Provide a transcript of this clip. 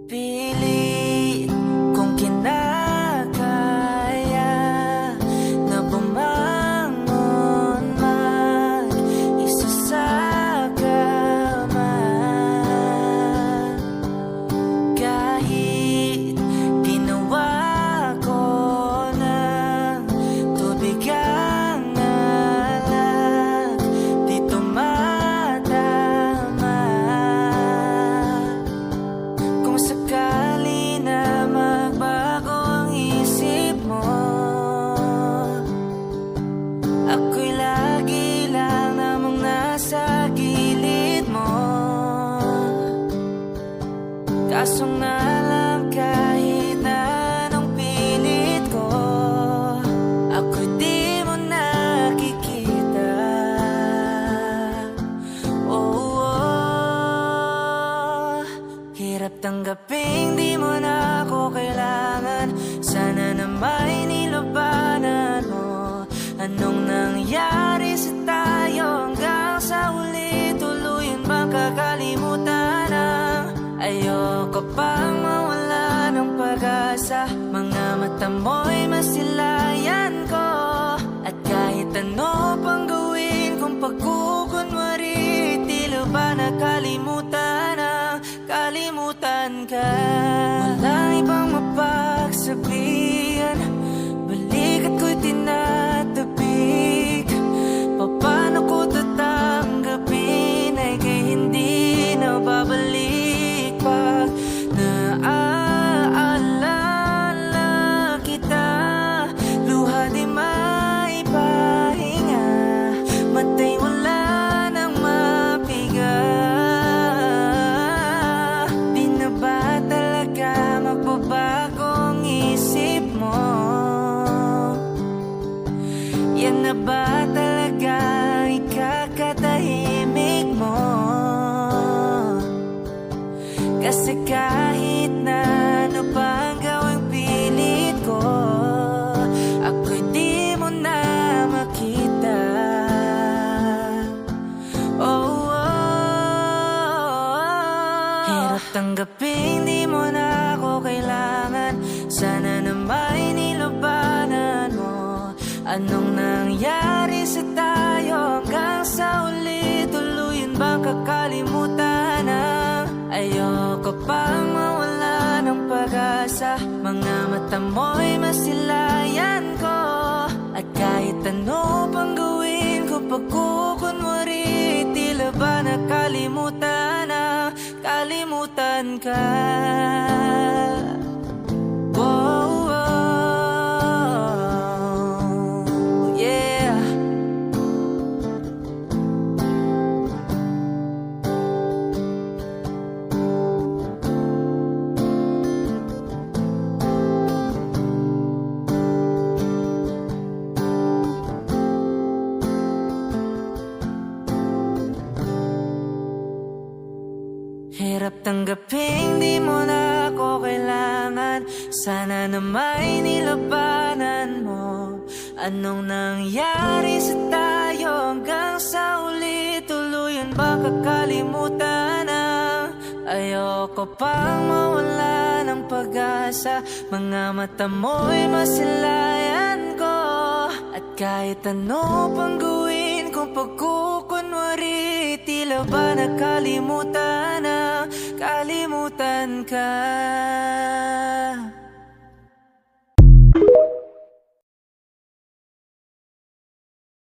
Pilit kong kinakaya na bumangon mag-isa sa kama. Kahit ginawa ko ng tubig ang alak, di tumatama. Kung sakali na magbago ang isip mo, ako'y lagi lang namang nasa gilid mo. Kasong na lang kahit na anong pilit ko, ako'y di mo nakikita. Oh, oh. Hirap tanggaping di mo na ako kailangan. Sana na may nilabanan mo. Anong nangyari sa tayo hanggang sa huli? Tuluyan bang kakalimutan ang ayoko pang mawala ng pag-asa? Mga mata mo'y masilayan ko, at kahit ano pang gawin kung pagkukunwari, tila ba nakalimutan ang kalimutan ka? Walang ibang mapagsabihan, balikat ko'y tinatabik. Paano ko tatanggapin ay kay hindi na babalik pag naaalala kita? Luha di maipahinga, matay wala nang mapiga. Di na ba talaga magbabago ang isip mo? Yan na ba talaga ikakatahimik mo? Kasi kahit na ano pa ang gawing pilit ko, ako'y di mo na makita. Oh, oh. Hirap tanggaping di mo na ako kailangan. Sana na may nilabanan mo. Anong nangyari sa tayo hanggang sa uli? Tuluyan bang kakalimutan ang ayoko pang mawala ng pag-asa? Mga mata mo'y masilayan ko, at kahit ano pang gawin ko pagkukunwari, tila ba nakalimutan ang kalimutan ka? Whoa, oh, yeah. Hirap tanggaping di mo na ako kailangan. Sana na may nilabanan mo. Anong nangyari sa tayo hanggang sa uli? Tuluyan ba kakalimutan ang ayoko pang mawala ng pag-asa? Mga mata mo'y masilayan ko, at kahit ano pang gawin kung pagkukunwari, tila ba nakalimutan ang kalimutan ka?